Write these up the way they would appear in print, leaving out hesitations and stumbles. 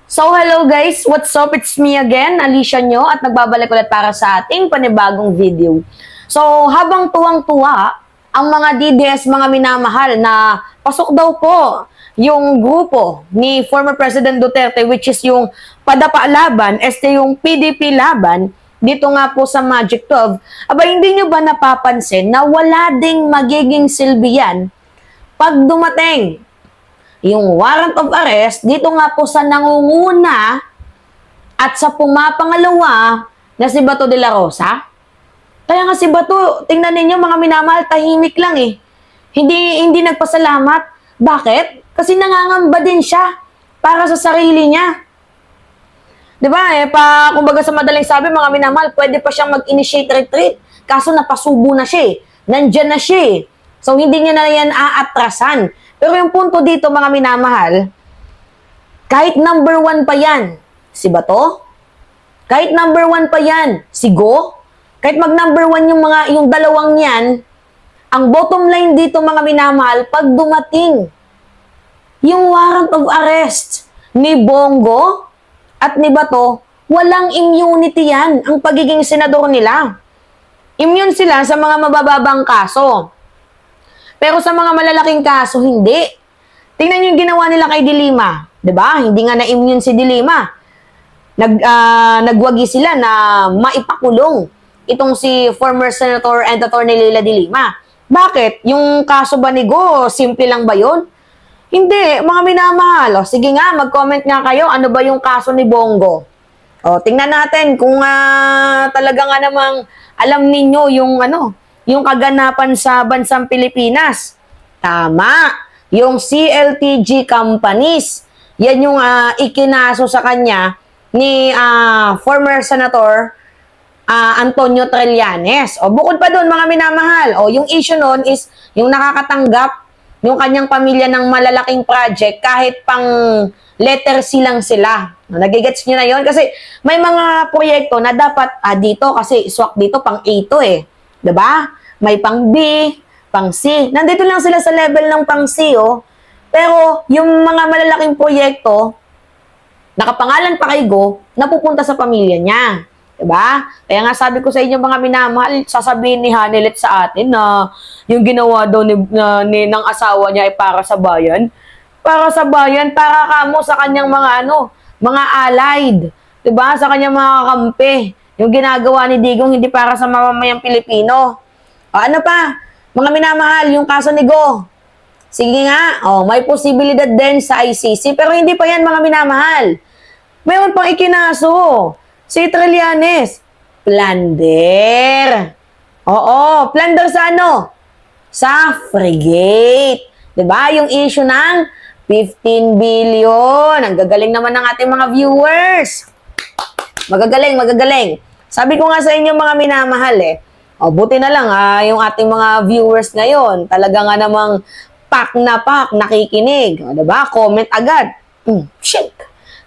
So, hello guys! What's up? It's me again, Alicia nyo, at nagbabalik ulit para sa ating panibagong video. So, habang tuwang-tuwa ang mga DDS, mga minamahal, na pasok daw po yung grupo ni former President Duterte, which is yung Padapa Laban, yung PDP Laban, dito nga po sa Magic 12, aba hindi nyo ba napapansin na wala ding magiging silbi yan pag dumating yung warrant of arrest dito nga po sa nangunguna at sa pumapangalawa na si Bato de la Rosa? Kaya nga si Bato, tingnan ninyo mga minamahal, tahimik lang eh. Hindi nagpasalamat. Bakit? Kasi nangangamba din siya para sa sarili niya. Diba kumbaga sa madaling sabi mga minamahal, pwede pa siyang mag-initiate retreat. Kaso napasubo na siya eh. Nandyan na siya eh. So hindi niya na yan aatrasan. Pero yung punto dito mga minamahal, kahit number 1 pa yan, si Bato, kahit number 1 pa yan, si Go, kahit mag number 1 yung dalawang yan, ang bottom line dito mga minamahal, pag dumating yung warrant of arrest ni Bongo at ni Bato, walang immunity yan ang pagiging senador nila. Immune sila sa mga mabababang kaso. Pero sa mga malalaking kaso, hindi. Tingnan niyo yung ginawa nila kay De Lima. Diba? Hindi nga na-immune si De Lima. Nagwagi sila na maipakulong itong si former Senator and Attorney Leila De Lima. Bakit? Yung kaso ba ni Go, simple lang ba yun? Hindi. Mga minamahal. Sige nga, mag-comment nga kayo. Ano ba yung kaso ni Bongo? Tingnan natin kung talaga nga namang alam ninyo yung kaganapan sa bansang Pilipinas. Tama. Yung CLTG companies. Yan yung ikinaso sa kanya ni former Senator Antonio Trillanes. Bukod pa doon mga minamahal. Yung issue noon is yung nakakatanggap yung kanyang pamilya ng malalaking project kahit pang letter C lang sila. Nagigets nyo na yon? Kasi may mga proyekto na dapat dito kasi swak dito pang A to eh. Diba? May pang B, pang C. Nandito lang sila sa level ng pang C, Pero, yung mga malalaking proyekto, nakapangalan pa kay Go, napupunta sa pamilya niya. Diba? Kaya nga sabi ko sa inyo mga minamahal, sasabihin ni Hanelet sa atin na yung ginawa daw ng asawa niya ay para sa bayan. Para sa bayan, para kamo sa kanyang mga allied. Diba? Sa kanyang mga kampe. Yung ginagawa ni Digong hindi para sa mamamayang Pilipino. Ano pa? Mga minamahal, yung kaso ni Go. Sige nga, may posibilidad din sa ICC, pero hindi pa yan mga minamahal. Mayroon pang ikinaso. Si Trillanes. Plunder. Plunder sa ano? Sa frigate. Diba? Yung issue ng 15 billion. Ang gagaling naman ng ating mga viewers. Magagaling. Sabi ko nga sa inyo mga minamahal buti na lang yung ating mga viewers ngayon, talaga nga namang pak nakikinig. Diba? Comment agad. Shit.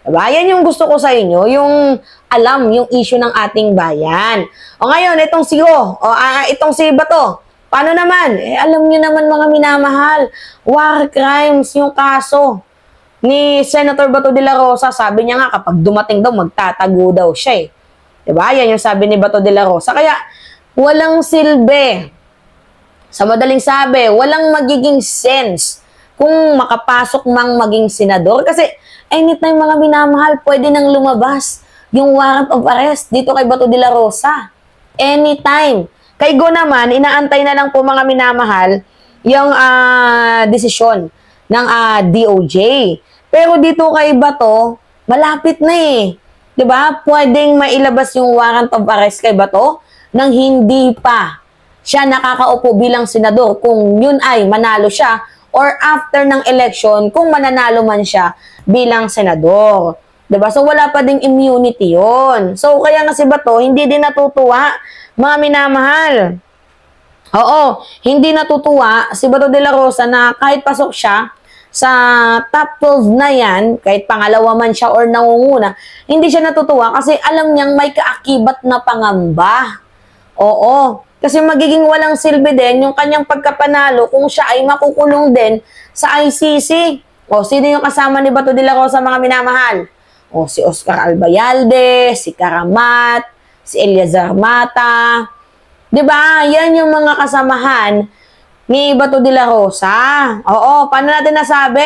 Diba? Yan yung gusto ko sa inyo, yung alam yung issue ng ating bayan. Ngayon, itong si Go, itong si Bato, paano naman? Alam nyo naman mga minamahal, war crimes yung kaso ni Senator Bato de la Rosa. Sabi niya nga kapag dumating daw, magtatago daw siya Diba? Yan yung sabi ni Bato de la Rosa. Kaya, walang silbi. Sa madaling sabi, walang magiging sense kung makapasok mang maging senador. Kasi, anytime mga minamahal, pwede nang lumabas yung warrant of arrest dito kay Bato de la Rosa. Anytime. Kay Go naman, inaantay na lang po mga minamahal yung desisyon ng DOJ. Pero dito kay Bato, malapit na Diba? Pwedeng mailabas yung warrant of arrest kay Bato nang hindi pa siya nakakaupo bilang senador kung yun ay manalo siya or after ng election kung mananalo man siya bilang senador. Diba? So, wala pa ding immunity yon. So, kaya nga si Bato, hindi din natutuwa, mga minamahal. Hindi natutuwa si Bato de la Rosa na kahit pasok siya sa top 12 na yan, kahit pangalawa man siya or nangunguna, hindi siya natutuwa kasi alam niyang may kaakibat na pangamba. Kasi magiging walang silbi din yung kanyang pagkapanalo kung siya ay makukulong din sa ICC. Sino yung kasama ni Bato de la Rosa mga minamahal? O si Oscar Albayalde, si Karamat, si Eliazar Mata. 'Di ba? Yan yung mga kasamahan ni Bato de la Rosa. Oo, paano natin nasabi?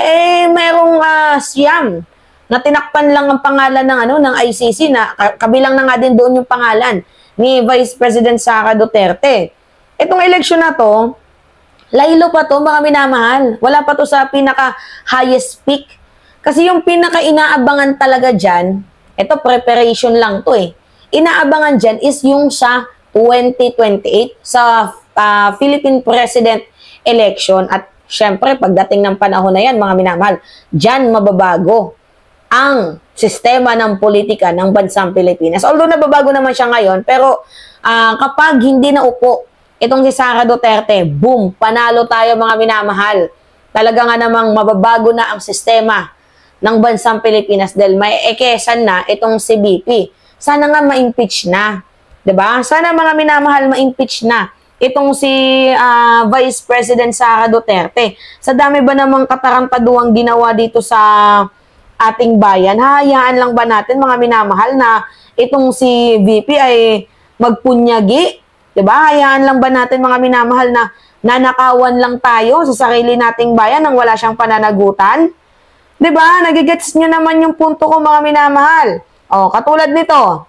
Merong siyam na tinakpan lang ang pangalan ng ICC na kabilang na nga din doon yung pangalan ni Vice President Sara Duterte. Itong eleksyon na to, laylo pa to, mga minamahal. Wala pa to sa pinaka-highest peak. Kasi yung pinaka-inaabangan talaga dyan, ito preparation lang to Inaabangan dyan is yung sa 2028 sa Philippine President election. At syempre, pagdating ng panahon na yan, mga minamahal, dyan mababago ang sistema ng politika ng bansang Pilipinas. Although nababago naman siya ngayon, pero kapag hindi na upo itong si Sara Duterte, boom, panalo tayo mga minamahal. Talaga nga namang mababago na ang sistema ng bansang Pilipinas dahil may ekesan na itong si BP. Sana nga ma-impeach na. 'Di ba? Sana mga minamahal ma-impeach na itong si Vice President Sara Duterte. Sa dami ba namang katarantaduang ginawa dito sa ating bayan, hahayaan lang ba natin mga minamahal na itong si VP ay magpunyagi? 'Di ba? Hayaan lang ba natin mga minamahal na nanakawan lang tayo sa sarili nating bayan nang wala siyang pananagutan? 'Di ba? Nagigets niyo naman yung punto ko mga minamahal. O, katulad nito.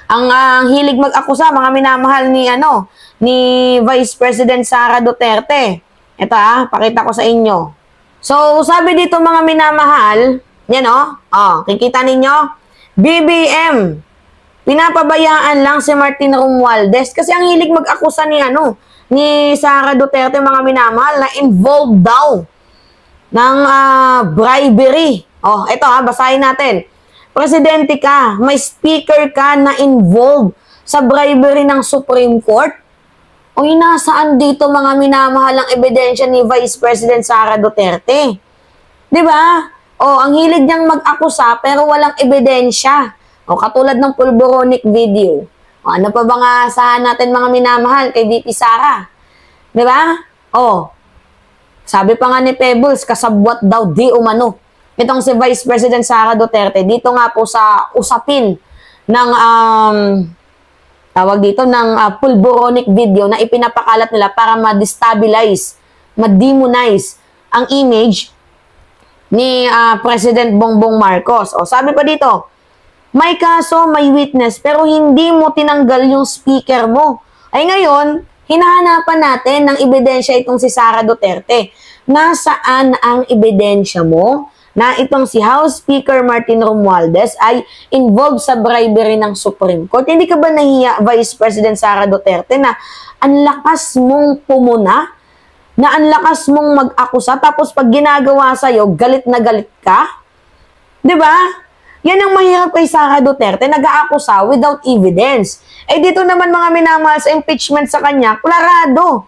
Ang hilig mag-akusa mga minamahal ni Vice President Sara Duterte. Ito pakita ko sa inyo. So, sabi dito mga minamahal, yan kikita ninyo, BBM, pinapabayaan lang si Martin Romualdez kasi ang hilig mag-akusa ni Sara Duterte mga minamahal na involved daw ng bribery. Ito basahin natin. Presidente ka, may speaker ka na involved sa bribery ng Supreme Court? Nasaan dito mga minamahal ang ebidensya ni Vice President Sara Duterte? 'Di ba? Ang hilig niyang mag-akusa pero walang ebidensya. Katulad ng pulboronic video. Ano pa bang asahan natin mga minamahal kay VP Sara? 'Di ba? Sabi pa nga ni Pebbles, kasabwat daw di umano itong si Vice President Sara Duterte dito nga po sa usapin ng tawag dito ng pulboronic video na ipinapakalat nila para ma-destabilize, ma-demonize ang image ni President Bongbong Marcos. Sabi pa dito, may kaso, may witness, pero hindi mo tinanggal yung speaker mo. Ay ngayon, hinahanapan natin ng ebidensya itong si Sara Duterte. Nasaan ang ebidensya mo na itong si House Speaker Martin Romualdez ay involved sa bribery ng Supreme Court? Hindi ka ba nahiya, Vice President Sara Duterte, na ang lakas mong pumuna, na ang lakas mong mag-akusa, tapos pag ginagawa sa'yo, galit na galit ka? 'Di ba? Yan ang mahirap kay Sara Duterte, nag-aakusa without evidence. Dito naman mga minamahal sa impeachment sa kanya, klarado.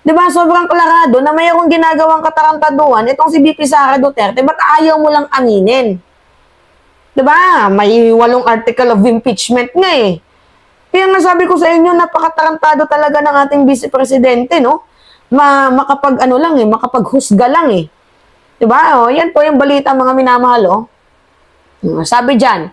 'Di ba? Sobrang klarado na mayroong ginagawang katarantaduhan itong si VP Sara Duterte, ba't ayaw mo lang aminin? 'Di ba? May 8 article of impeachment nga Kaya nga sabi ko sa inyo, napakatarantado talaga ng ating Vice Presidente, no? Makapaghusga lang 'Di ba? Yan po yung balita mga minamahal, Sabi diyan,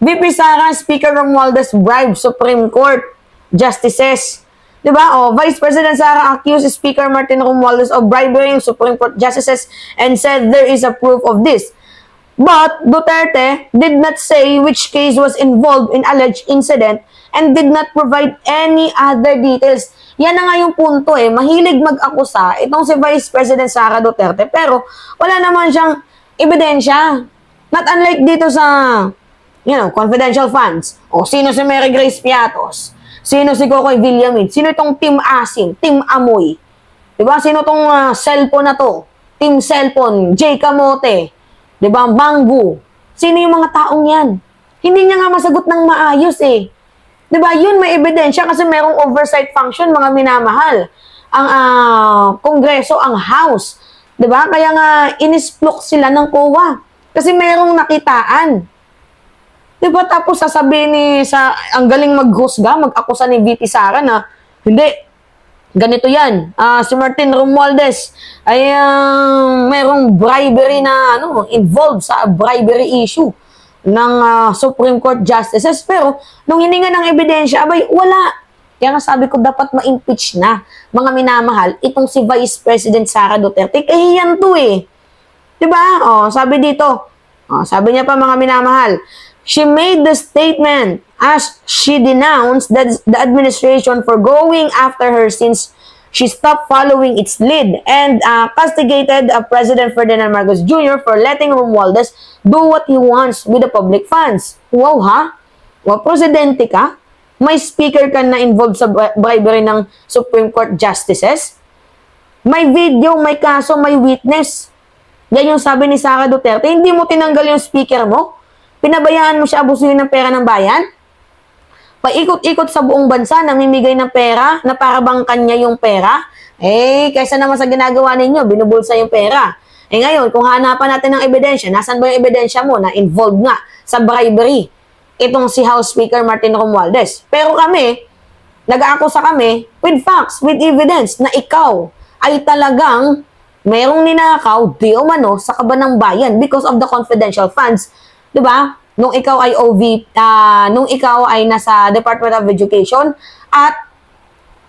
VP Sara, Speaker Romualdez bribe Supreme Court justices. 'Di ba? Vice President Sara accused Speaker Martin Romualdez of bribing Supreme Court justices and said there is a proof of this. But Duterte did not say which case was involved in alleged incident and did not provide any other details. Yan na nga yung punto Mahilig mag-akusa itong si Vice President Sara Duterte pero wala naman siyang ebidensya. Not unlike dito sa confidential funds. Sino si Mary Grace Piatos? Sino si Kokoy Villamin? Sino itong Team Asim? Team Amoy? Diba? Sino itong cellphone na to? Team Cellphone, J. Camote, diba? Banggu. Sino yung mga taong yan? Hindi niya nga masagot ng maayos Diba? Yun may ebidensya kasi merong oversight function, mga minamahal. Ang Kongreso, ang House. Diba? Kaya nga inisplok sila ng COA. Kasi merong nakitaan. Diba? Tapos sasabihin ang galing maghusga, mag-akusa ni VP Sara na, hindi, ganito yan. Si Martin Romualdez ay merong bribery na, involved sa bribery issue. Supreme Court justices. Pero, nung hininga ng ebidensya, abay, wala. Kaya nga sabi ko, dapat ma-impeach na, mga minamahal, itong si Vice President Sara Duterte. Kahiyan to eh. Diba? Sabi dito, sabi niya pa mga minamahal, she made the statement as she denounced the administration for going after her since she stopped following its lead and castigated President Ferdinand Marcos Jr. for letting Romualdez do what he wants with the public funds. Wow ha? Presidente ka? May speaker ka na involved sa bribery ng Supreme Court justices? May video, may kaso, may witness. Yan yung sabi ni Sara Duterte. Hindi mo tinanggal yung speaker mo? Pinabayaan mo siya abusuhin ng pera ng bayan? Paikot-ikot sa buong bansa, namimigay ng pera, na para bang kanya yung pera? Kaysa naman sa ginagawa ninyo, binubulsa yung pera. Ngayon, kung hanapan natin ng ebidensya, nasan ba yung ebidensya mo na involved nga sa bribery? Itong si House Speaker Martin Romualdez. Pero kami, nag-aakusa kami with facts, with evidence na ikaw ay talagang merong ninakaw di umano sa kabanang bayan because of the confidential funds. Diba? Nung ikaw ay nung ikaw ay nasa Department of Education at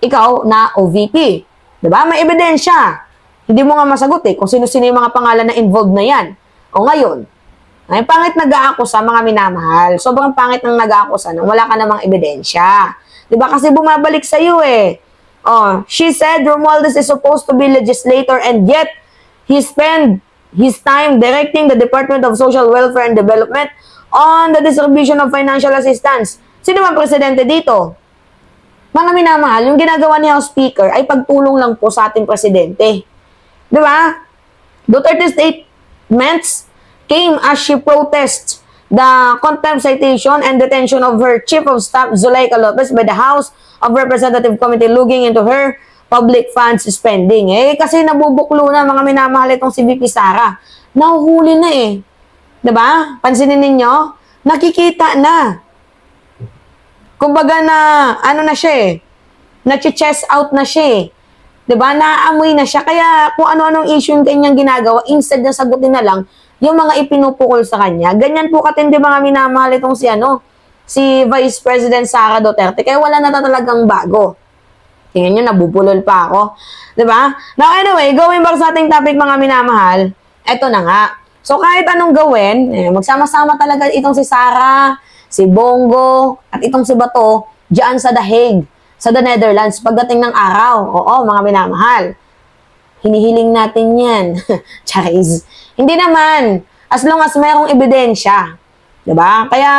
ikaw na OVP. Diba? May ebidensya. Hindi mo nga masagot kung sino-sino yung mga pangalan na involved na yan. O ngayon, ay pangit nag-aakusa mga minamahal. Sobrang pangit ng nag-aakusa nang wala ka namang ebidensya. Diba? Kasi bumabalik sa iyo she said Romualdez is supposed to be legislator and yet he spent his time directing the Department of Social Welfare and Development on the distribution of financial assistance. Sino man presidente dito? Mga minamahal, yung ginagawa ni House Speaker ay pagtulong lang po sa ating presidente. Diba? Duterte's statements came as she protests the contempt citation and detention of her Chief of Staff, Zuleika Lopez, by the House of Representative Committee looking into her public funds spending. Kasi nabubuklo na mga minamahal itong si VP Sara. Nahuhuli na Diba? Pansinin ninyo, nakikita na. Kumbaga na, na siya na-chest out na siya Diba? Naaamoy na siya. Kaya kung ano-anong issue yung kanyang ginagawa, instead na sagutin na lang yung mga ipinupukol sa kanya. Ganyan po katindi mga minamahal itong si Vice President Sara Duterte. Kaya wala na talagang bago. Tingnan nyo, nabubulol pa ako. Diba? Now anyway, going back sa ating topic mga minamahal, eto na nga. So kahit anong gawin, magsama-sama talaga itong si Sara, si Bongo, at itong si Bato, dyan sa The Hague, sa The Netherlands, pagdating ng araw. Oo, mga minamahal. Hinihiling natin yan. Charis. Hindi naman. As long as mayroong ebidensya. Diba? Kaya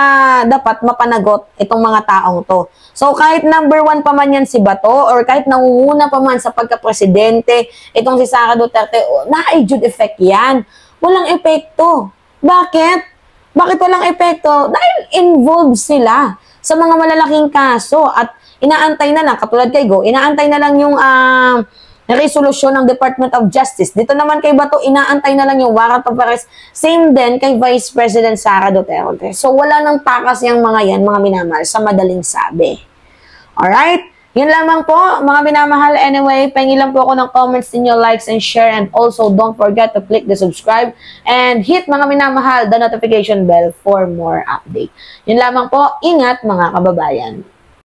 dapat mapanagot itong mga taong to. So kahit number 1 pa man yan si Bato or kahit nangunguna pa man sa pagka-presidente, itong si Sara Duterte, na-jude effect yan. Walang epekto. Bakit? Bakit walang epekto? Dahil involved sila sa mga malalaking kaso at inaantay na lang, katulad kay Go, inaantay na lang yung resolusyon ng Department of Justice. Dito naman kay Bato, inaantay na lang yung warrant of arrest. Same din kay Vice President Sara Duterte. So wala nang takas yung mga yan, mga minamahal, sa madaling sabi. Alright? Yun lamang po, mga minamahal. Anyway, pahingi lang po ako ng comments ninyo, likes and share. And also, don't forget to click the subscribe and hit, mga minamahal, the notification bell for more update. Yun lamang po. Ingat, mga kababayan.